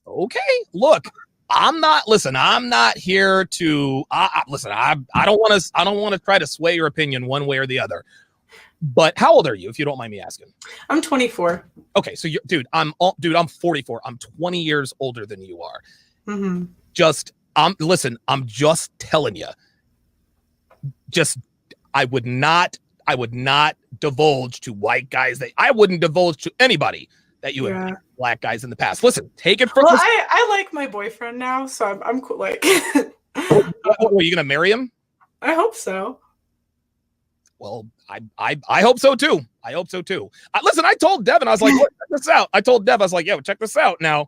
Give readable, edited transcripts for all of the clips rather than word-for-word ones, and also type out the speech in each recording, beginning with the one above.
Okay, look, I'm not here to listen. I don't want to try to sway your opinion one way or the other. But how old are you, if you don't mind me asking? I'm 24. Okay, so I'm 44. I'm 20 years older than you are. Mm-hmm. I'm just telling you. I would not divulge to white guys I wouldn't divulge to anybody that you have dated black guys in the past. Listen, take it from. Well, I like my boyfriend now, so I'm cool. Like, are you gonna marry him? I hope so. Well, I hope so too. I hope so too. Listen, I told Devin, I was like, look, check this out. I told Dev, I was like, yeah, check this out. Now,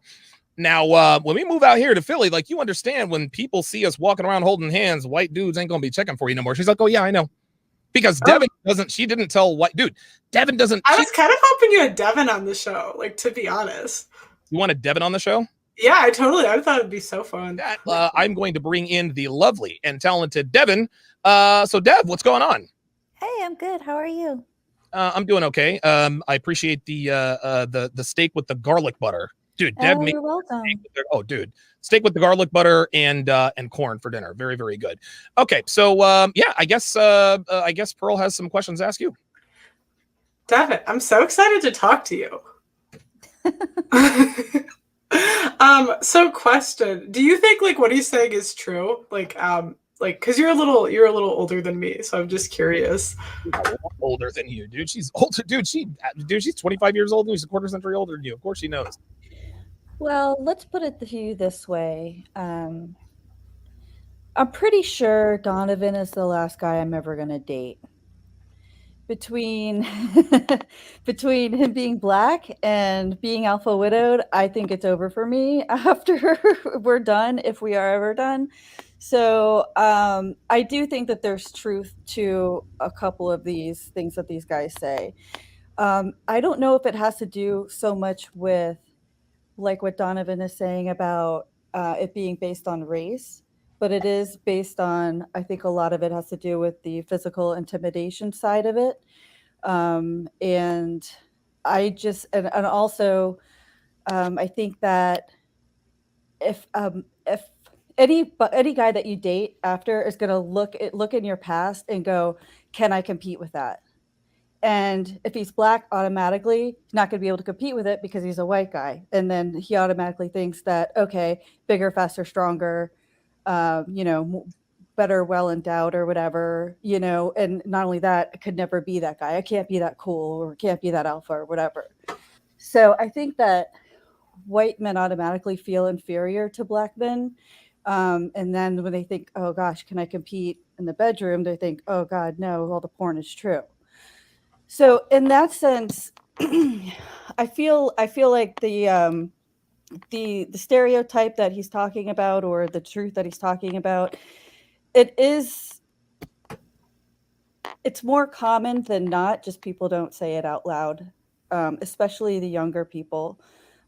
when we move out here to Philly, like, you understand, when people see us walking around holding hands, white dudes ain't gonna be checking for you no more. She's like, oh yeah, I know. Because Devin she didn't tell white dude. Devin doesn't. I was kind of hoping you had Devin on the show, like, to be honest. You wanted Devin on the show? Yeah, I thought it'd be so fun. I'm going to bring in the lovely and talented Devin. So Dev, what's going on? Hey, I'm good. How are you? I'm doing okay. I appreciate the steak with the garlic butter. Dude, Dev, you're welcome. Steak with the garlic butter and corn for dinner. Very, very good. Okay, so I guess Pearl has some questions to ask you. Devin, I'm so excited to talk to you. So question, do you think, like, what he's saying is true? Like, because you're a little older than me, so I'm just curious. Older than you, dude. She's older, dude. She's 25 years old, and she's a quarter century older than you. Of course she knows. Well, let's put it to you this way. I'm pretty sure Donovan is the last guy I'm ever going to date. Between him being black and being alpha widowed, I think it's over for me after we're done, if we are ever done. So I do think that there's truth to a couple of these things that these guys say. I don't know if it has to do so much with, like, what Donovan is saying about it being based on race, but it is based on, I think a lot of it has to do with the physical intimidation side of it. And I just, and also, I think that if any guy that you date after is going to look in your past and go, can I compete with that? And if he's black, automatically he's not going to be able to compete with it because he's a white guy. And then he automatically thinks that, okay, bigger, faster, stronger, better, well endowed or whatever, and not only that, I could never be that guy. I can't be that cool or can't be that alpha or whatever. So I think that white men automatically feel inferior to black men. And then when they think, oh gosh, can I compete in the bedroom? They think, oh God, no, all the porn is true. So in that sense, I feel like the stereotype that he's talking about, or the truth that he's talking about, it's more common than not. Just people don't say it out loud, especially the younger people.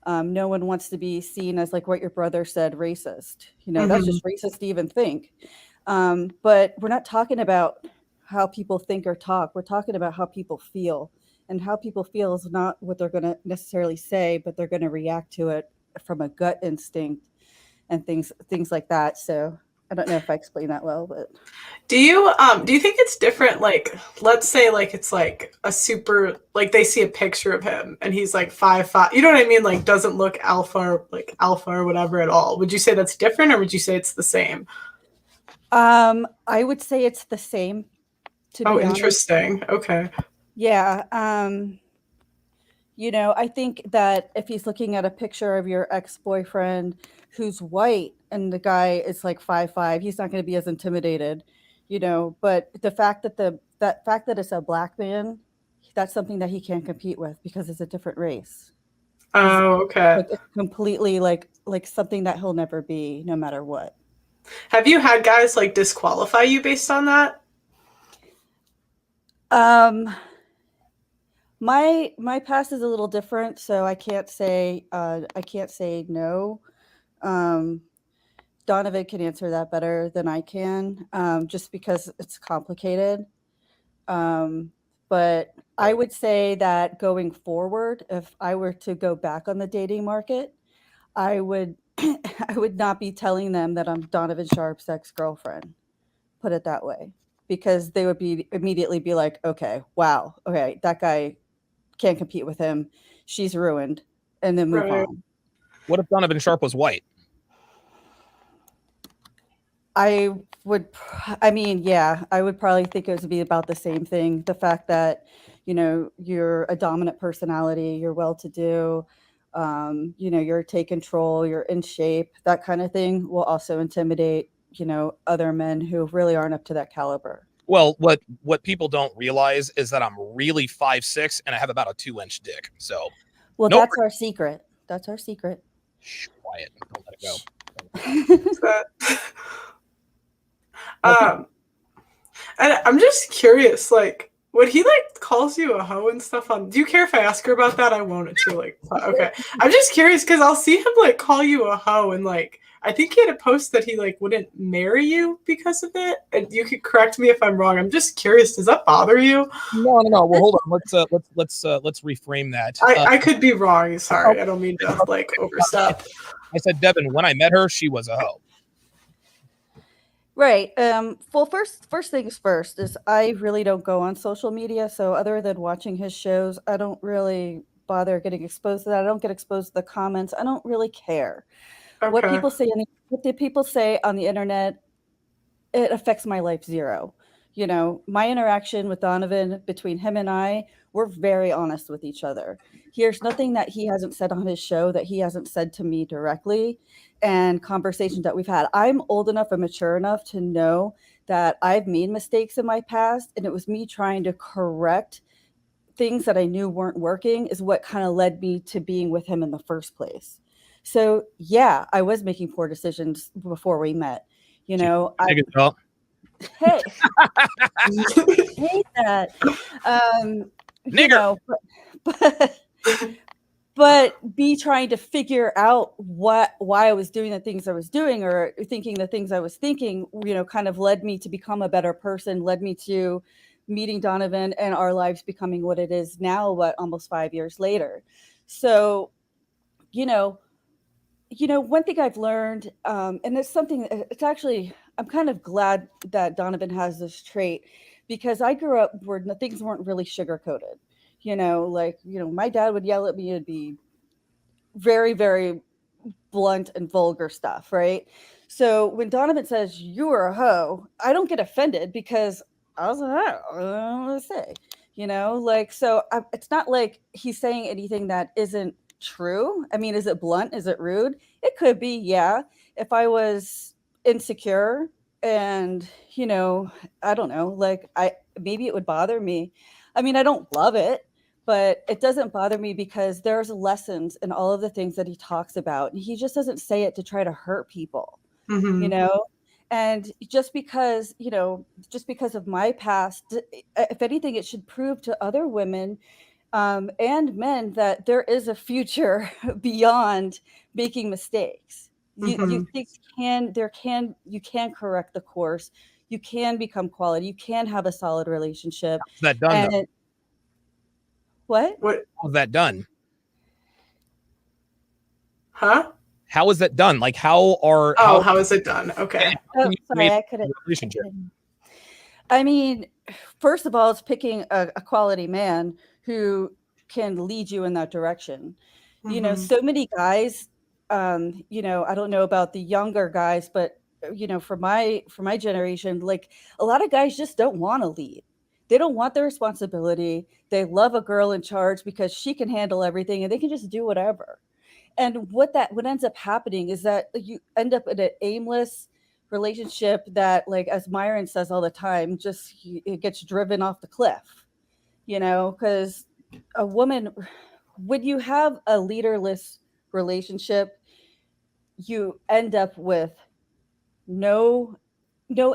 No one wants to be seen as, like what your brother said, racist. That's just racist to even think. But we're not talking about how people think or talk. We're talking about how people feel, and how people feel is not what they're going to necessarily say, but they're going to react to it from a gut instinct and things like that. So I don't know if I explained that well, but do you think it's different? Like, let's say, like, it's like a super, like, they see a picture of him and he's like 5'5", you know what I mean? Like, doesn't look alpha or whatever at all. Would you say that's different, or would you say it's the same? I would say it's the same. Oh, interesting. Okay. Yeah. I think that if he's looking at a picture of your ex-boyfriend who's white and the guy is like 5'5", he's not going to be as intimidated, but the fact that that it's a black man, that's something that he can't compete with because it's a different race. Oh, okay. Like, it's completely like something that he'll never be, no matter what. Have you had guys like disqualify you based on that? My past is a little different, so I can't say no. Donovan can answer that better than I can, just because it's complicated. But I would say that going forward, if I were to go back on the dating market, I would I would not be telling them that I'm Donovan Sharpe's ex-girlfriend. Put it that way. Because they would be immediately be like, okay, wow, okay, that guy can't compete with him. She's ruined, and then move Right. on. What if Donovan Sharpe was white? I would, I mean, yeah, I would probably think it would be about the same thing. The fact that, you're a dominant personality, you're well-to-do, you're take control, you're in shape, that kind of thing will also intimidate, other men who really aren't up to that caliber. Well, what people don't realize is that I'm really 5'6" and I have about a 2-inch dick. So, well, nope. that's our secret. That's our secret. Shh, quiet. Don't let it go. And I'm just curious, like, when he like calls you a hoe and stuff on, do you care if I ask her about that? I won't. It's like, okay. I'm just curious because I'll see him like call you a hoe, and like I think he had a post that he like wouldn't marry you because of it. And you could correct me if I'm wrong. I'm just curious. Does that bother you? No. Well, hold on. Let's reframe that. I could be wrong. Sorry, I don't mean to like overstep. I said, Devin, when I met her, she was a hoe. Right. Well, first things first is I really don't go on social media. So other than watching his shows, I don't really bother getting exposed to that. I don't get exposed to the comments. I don't really care. Okay. What the people say on the internet, it affects my life zero. My interaction with Donovan, between him and I, we're very honest with each other. There's nothing that he hasn't said on his show that he hasn't said to me directly, and conversations that we've had. I'm old enough and mature enough to know that I've made mistakes in my past, and it was me trying to correct things that I knew weren't working is what kind of led me to being with him in the first place. So yeah, I was making poor decisions before we met. Hey, hate that. Nigger. But be trying to figure out why I was doing the things I was doing or thinking the things I was thinking, kind of led me to become a better person, led me to meeting Donovan and our lives becoming what it is now, almost 5 years later. So, one thing I've learned, and it's something, it's actually, I'm kind of glad that Donovan has this trait because I grew up where things weren't really sugar-coated. My dad would yell at me. It'd be very, very blunt and vulgar stuff, right? So when Donovan says, you are a hoe, I don't get offended because I was like, I don't know what to say, so it's not like he's saying anything that isn't true. I mean, is it blunt? Is it rude? It could be, yeah. If I was insecure and, I don't know, maybe it would bother me. I mean, I don't love it, but it doesn't bother me because there's lessons in all of the things that he talks about. And he just doesn't say it to try to hurt people, And just because of my past, if anything, it should prove to other women and men that there is a future beyond making mistakes. You can correct the course. You can become quality. You can have a solid relationship. How's that done? What? How's that done? Huh? How is that done? Like how is it done? Okay. Sorry, I couldn't. I mean, first of all, it's picking a quality man who can lead you in that direction. So many guys, I don't know about the younger guys, but for my generation, like a lot of guys just don't want to lead. They don't want the responsibility. They love a girl in charge because she can handle everything and they can just do whatever. And what ends up happening is that you end up in an aimless relationship that, like, as Myron says all the time, it gets driven off the cliff, because a woman, when you have a leaderless relationship, you end up with no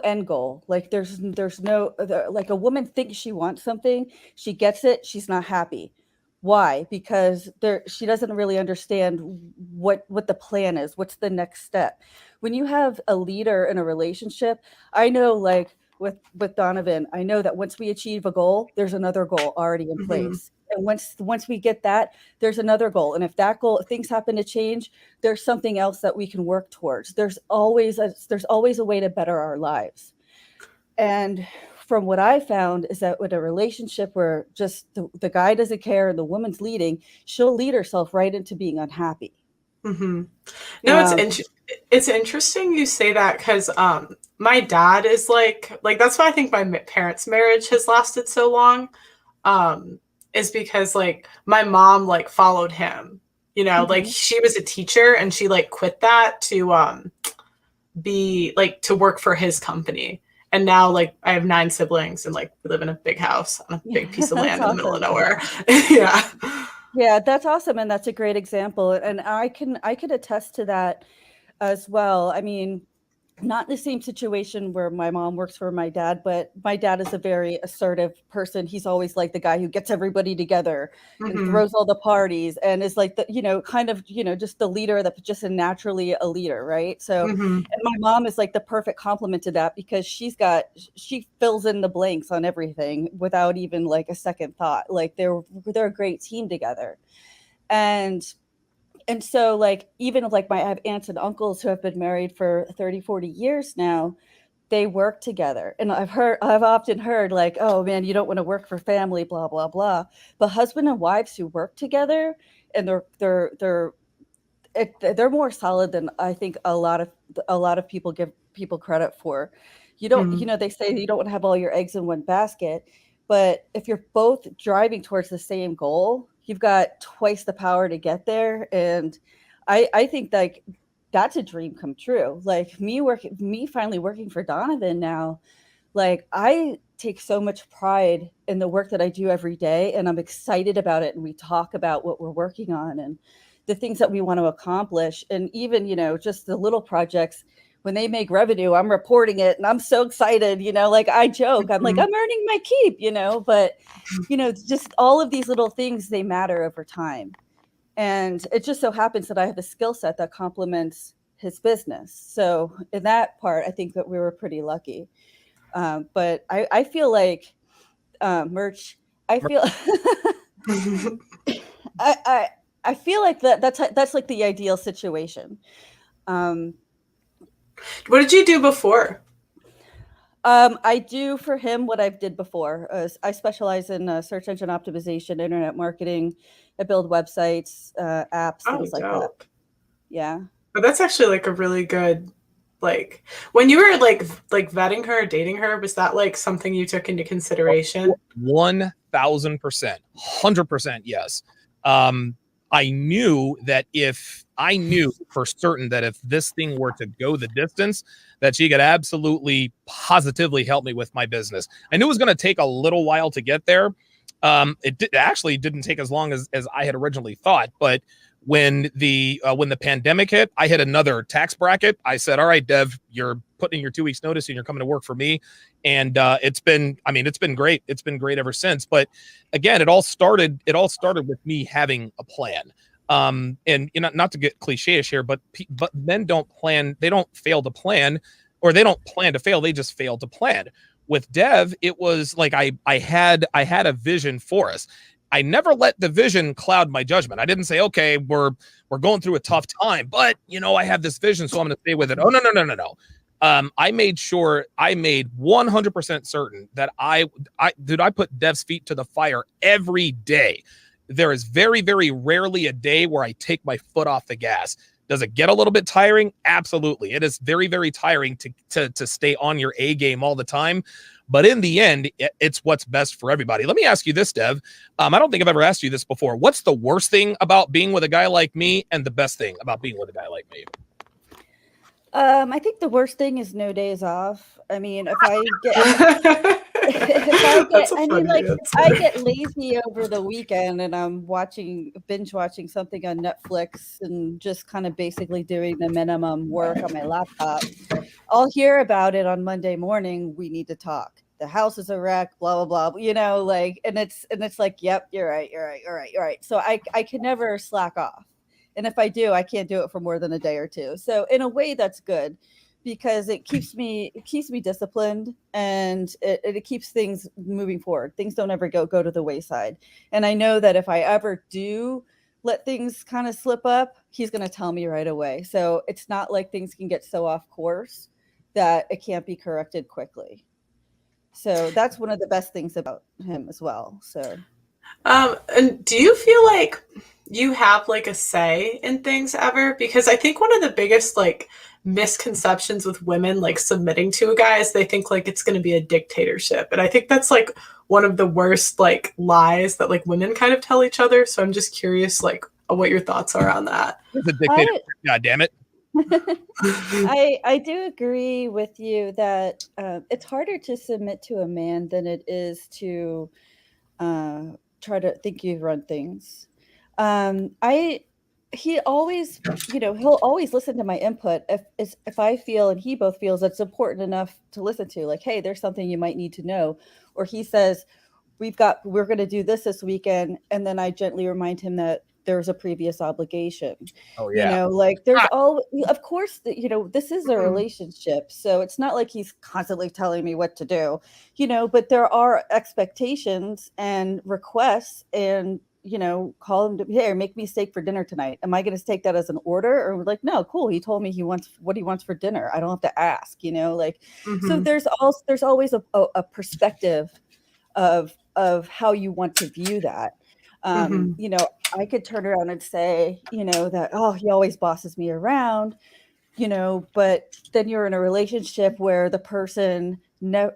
end goal. Like there's no, like a woman thinks she wants something, she gets it, she's not happy. Why? Because she doesn't really understand what the plan is. What's the next step? When you have a leader in a relationship, I know, like with Donovan, I know that once we achieve a goal, there's another goal already in place. And once we get that, there's another goal. And if that goal, if things happen to change, there's something else that we can work towards. There's always a way to better our lives. And from what I found is that with a relationship where just the guy doesn't care and the woman's leading, she'll lead herself right into being unhappy. Mm-hmm. No, it's interesting you say that, because my dad is like that's why I think my parents' marriage has lasted so long, is because like my mom like followed him, like she was a teacher and she like quit that to be like to work for his company. And now, like, I have 9 siblings and, like, we live in a big house on a big piece of land in the middle of nowhere. Yeah. Yeah, that's awesome. And that's a great example. And I could attest to that as well. I mean, not the same situation where my mom works for my dad, but my dad is a very assertive person. He's always like the guy who gets everybody together and throws all the parties and is like the, kind of, just the leader that's just naturally a leader. Right. So, and my mom is like the perfect complement to that, because she fills in the blanks on everything without even like a second thought. Like they're a great team together. And so like, even like I have aunts and uncles who have been married for 30, 40 years now, they work together. And I've often heard like, oh man, you don't want to work for family, blah, blah, blah. But husband and wives who work together, and they're more solid than I think a lot of people give people credit for. You don't, they say you don't want to have all your eggs in one basket, but if you're both driving towards the same goal, you've got twice the power to get there. And I think like that's a dream come true. Like me finally working for Donovan now, like I take so much pride in the work that I do every day, and I'm excited about it. And we talk about what we're working on and the things that we want to accomplish. And even, just the little projects, when they make revenue, I'm reporting it and I'm so excited, like I joke, I'm like, I'm earning my keep, but, just all of these little things, they matter over time. And it just so happens that I have a skill set that complements his business. So in that part, I think that we were pretty lucky. But I feel like Merch, I feel I feel like that's like the ideal situation. What did you do before? I do for him what I've did before. I specialize in search engine optimization, internet marketing. I build websites, apps, things like that. Yeah. But that's actually like a really good, like, when you were like vetting her, dating her, was that like something you took into consideration? 1000%, 100% yes. I knew for certain that if this thing were to go the distance, that she could absolutely positively help me with my business. I knew it was going to take a little while to get there. It actually didn't take as long as I had originally thought. But when the pandemic hit, I hit another tax bracket. I said, all right, Dev, you're putting in your 2 weeks notice and you're coming to work for me. And it's been great. It's been great ever since. But again, it all started with me having a plan. And not to get cliche-ish here, but men don't plan. They don't fail to plan, or they don't plan to fail. They just fail to plan. With Dev, it was like I had a vision for us. I never let the vision cloud my judgment. I didn't say, okay, we're going through a tough time, but I have this vision, so I'm going to stay with it. Oh, no. I made 100% certain that I put Dev's feet to the fire every day. There is very, very rarely a day where I take my foot off the gas. Does it get a little bit tiring? Absolutely. It is very, very tiring to stay on your A game all the time. But in the end, it's what's best for everybody. Let me ask you this, Dev. I don't think I've ever asked you this before. What's the worst thing about being with a guy like me, and the best thing about being with a guy like me? I think the worst thing is no days off. I mean, I get lazy over the weekend and I'm binge watching something on Netflix and just kind of basically doing the minimum work on my laptop. I'll hear about it on Monday morning. We need to talk. The house is a wreck, blah, blah, blah, and it's like, yep, you're right. So I can never slack off. And if I do, I can't do it for more than a day or two. So in a way, that's good. because it keeps me disciplined, and it keeps things moving forward. Things don't ever go to the wayside. And I know that if I ever do let things kind of slip up, he's going to tell me right away. So it's not like things can get so off course that it can't be corrected quickly. So that's one of the best things about him as well. So and do you feel like you have like a say in things ever? Because I think one of the biggest like misconceptions with women like submitting to a guy is they think like it's going to be a dictatorship. And I think that's like one of the worst like lies that like women kind of tell each other. So I'm just curious like what your thoughts are on that. It's a dictatorship, God damn it. I do agree with you that it's harder to submit to a man than it is to try to think you run things. He always, he'll always listen to my input if I feel and he both feels it's important enough to listen to, like, hey, there's something you might need to know. Or he says, we're going to do this weekend. And then I gently remind him that there's a previous obligation. Oh yeah. Like there's of course, this is a relationship. So it's not like he's constantly telling me what to do, but there are expectations and requests, and call him to, hey, make me steak for dinner tonight. Am I going to take that as an order? Or like, no, cool. He told me what he wants for dinner. I don't have to ask, So there's always a perspective of how you want to view that. I could turn around and say, that, oh, he always bosses me around, but then you're in a relationship where the person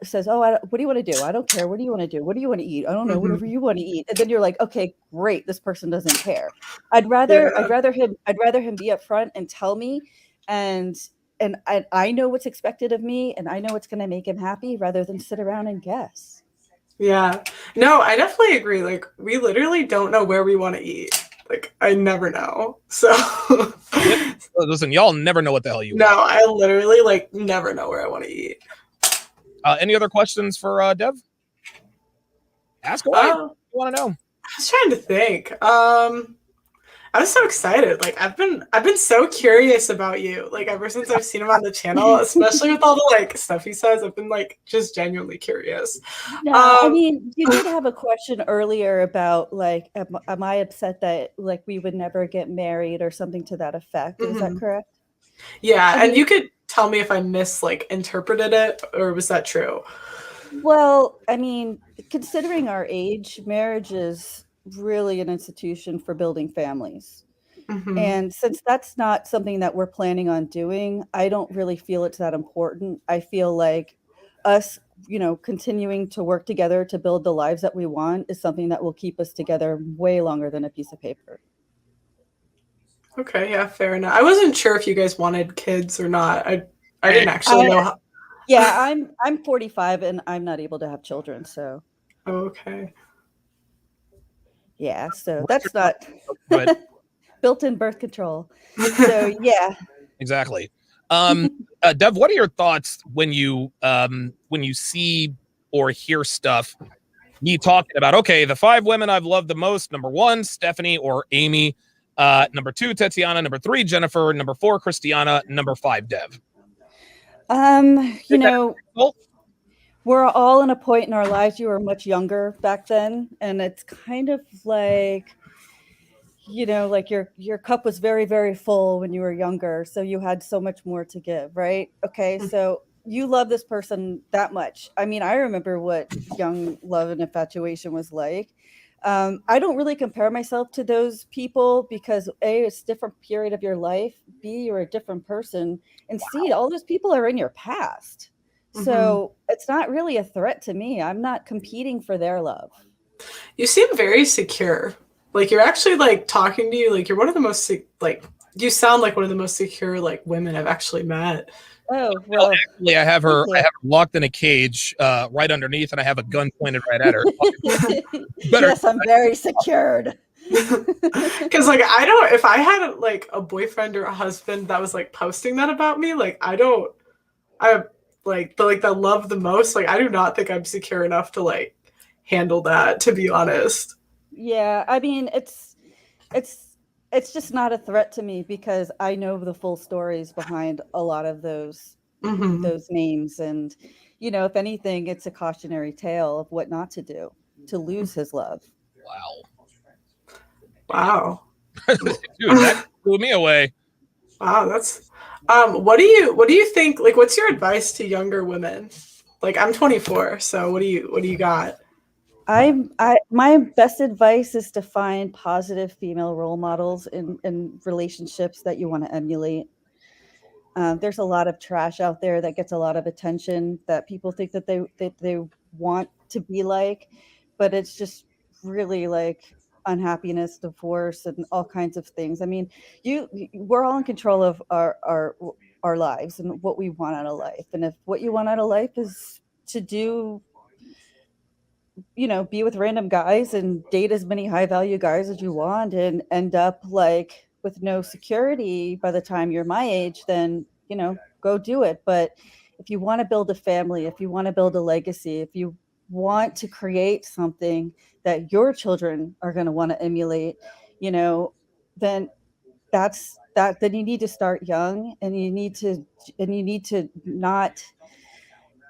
says, oh, what do you want to do? I don't care. What do you want to do? What do you want to eat? I don't know, whatever you want to eat. And then you're like, okay, great. This person doesn't care. I'd rather him be upfront and tell me, and I know what's expected of me, and I know what's going to make him happy, rather than sit around and guess. Yeah. No, I definitely agree. Like, we literally don't know where we want to eat. Like, I never know. So listen, y'all never know what the hell you want. No, I literally like never know where I want to eat. Any other questions for Dev? Ask away. You want to know? I was trying to think. I was so excited. Like I've been so curious about you. Like ever since I've seen him on the channel, especially with all the like stuff he says, I've been like just genuinely curious. No, I mean, you did have a question earlier about like, am I upset that like we would never get married or something to that effect? Is that correct? Yeah, and you could tell me if I interpreted it, or was that true? Well, I mean, considering our age, marriage is really an institution for building families. And since that's not something that we're planning on doing, I don't really feel it's that important. I feel like us, continuing to work together to build the lives that we want is something that will keep us together way longer than a piece of paper. Okay, yeah, fair enough. I wasn't sure if you guys wanted kids or not. I didn't actually know how. Yeah, I'm 45 and I'm not able to have children, so. Okay. Yeah, so that's not built-in birth control. So yeah. Exactly. Dev, what are your thoughts when you see or hear stuff me talking about, okay, the 5 women I've loved the most, number 1, Stephanie or Amy, number 2, Tatiana, number 3, Jennifer, number 4, Christiana, number 5, Dev? We're all in a point in our lives. You were much younger back then, and it's kind of like, like your cup was very, very full when you were younger, so you had so much more to give, right? Okay, so you love this person that much. I mean, I remember what young love and infatuation was like. I don't really compare myself to those people because A, it's a different period of your life, B, you're a different person, and C, all those people are in your past. So it's not really a threat to me. I'm not competing for their love. You seem very secure. Like you're actually like talking to you. Like you're one of the most you sound like one of the most secure like women I've actually met. Oh, well, actually, I have her locked in a cage right underneath, and I have a gun pointed right at her. Yes, I'm very secured. Because like if I had like a boyfriend or a husband that was like posting that about me, like I that love the most, like I do not think I'm secure enough to like handle that, to be honest. Yeah, I mean it's just not a threat to me because I know the full stories behind a lot of those Mm-hmm. those names. And, you know, if anything, it's a cautionary tale of what not to do to lose his love. Wow. Dude, that blew me away. Wow, that's what do you think, like, what's your advice to younger women? Like, I'm 24, so what do you got? My best advice is to find positive female role models in relationships that you want to emulate. There's a lot of trash out there that gets a lot of attention that people think that they want to be like, but it's just really like unhappiness, divorce, and all kinds of things. I mean, we're all in control of our lives and what we want out of life. And if what you want out of life is to do, you know, be with random guys and date as many high value guys as you want and end up like with no security by the time you're my age, then, you know, go do it. But if you want to build a family, if you want to build a legacy, if you want to create something that your children are going to want to emulate, you know, then then you need to start young, and you need to not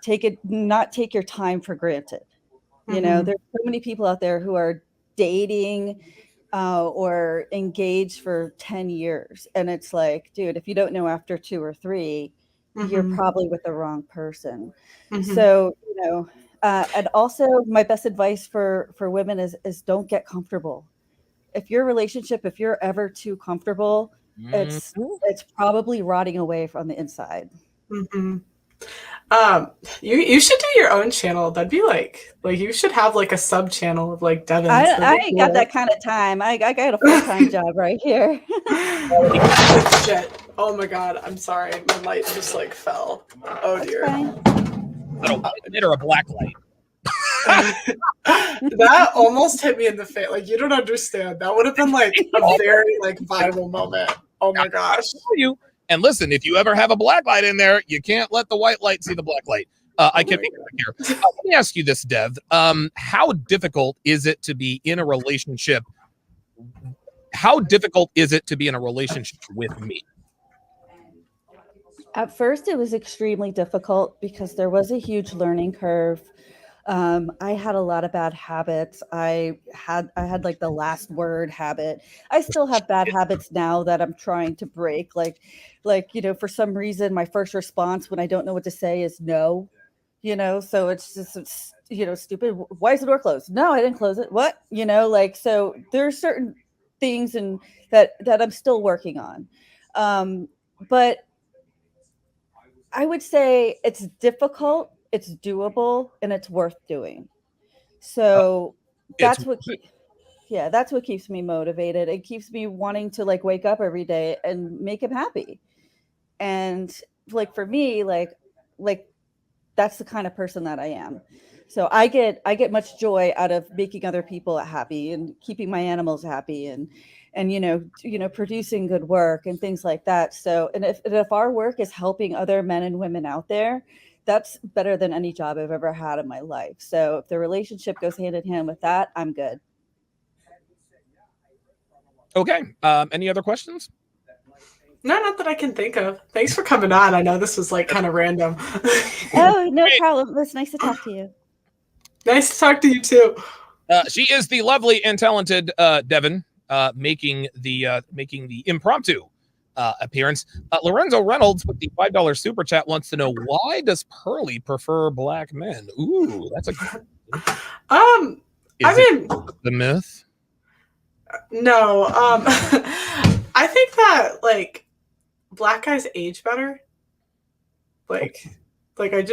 take your time for granted. You know, there's so many people out there who are dating or engaged for 10 years. And it's like, dude, if you don't know after 2 or 3, you're probably with the wrong person. So, you know, and also my best advice for women is don't get comfortable. If your relationship, if you're ever too comfortable, it's probably rotting away from the inside. You should do your own channel. That'd be like you should have like a sub channel of like Devin. I ain't got that kind of time. I got a full-time job right here. Shit. Oh my god, I'm sorry. My light just like fell. Oh dear. A white light or a black light? That almost hit me in the face. Like, you don't understand. That would have been like a very like viral moment. Oh my gosh. And listen, if you ever have a black light in there, you can't let the white light see the black light. I can be here. Let me ask you this, Dev. How difficult is it to be in a relationship? How difficult is it to be in a relationship with me? At first, it was extremely difficult because there was a huge learning curve. I had a lot of bad habits. I had like the last word habit. I still have bad habits now that I'm trying to break. Like, you know, for some reason, my first response when I don't know what to say is no, you know, so it's you know, stupid. Why is the door closed? No, I didn't close it. What? You know, like, so there's certain things and that I'm still working on. But I would say it's difficult, it's doable, and it's worth doing. So that's what keeps me motivated. It keeps me wanting to like wake up every day and make him happy. And like for me, like that's the kind of person that I am. So I get much joy out of making other people happy and keeping my animals happy and you know producing good work and things like that. So and if our work is helping other men and women out there, that's better than any job I've ever had in my life. So if the relationship goes hand in hand with that, I'm good. Okay. Any other questions? No, not that I can think of. Thanks for coming on. I know this was like kind of random. Oh, no problem. It's nice to talk to you. Nice to talk to you too. She is the lovely and talented Devin, making the impromptu appearance. Lorenzo Reynolds with the $5 super chat wants to know, why does Pearly prefer black men? Ooh, that's a good one. I mean, the myth. No, I think that like black guys age better. Like I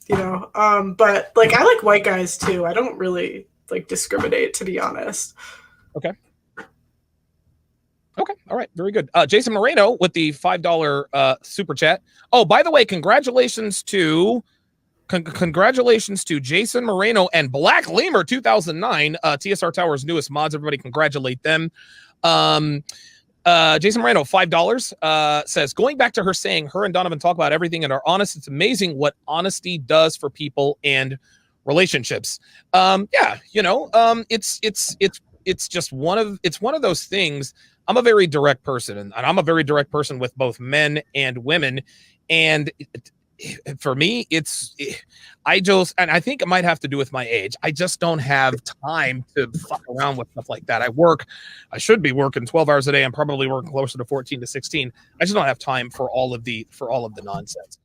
you know, but like I like white guys too. I don't really like discriminate, to be honest. Okay. All right. Very good. Jason Moreno with the $5 super chat. Oh, by the way, congratulations to Jason Moreno and Black Lemur 2009, TSR Tower's newest mods. Everybody congratulate them. Jason Moreno, $5, says, going back to her saying her and Donovan talk about everything and are honest. It's amazing what honesty does for people and relationships. Yeah, you know, it's just one of those things. I'm a very direct person, and I'm a very direct person with both men and women. And for me, I just, and I think it might have to do with my age. I just don't have time to fuck around with stuff like that. I should be working 12 hours a day. I'm probably working closer to 14 to 16. I just don't have time for all of the nonsense.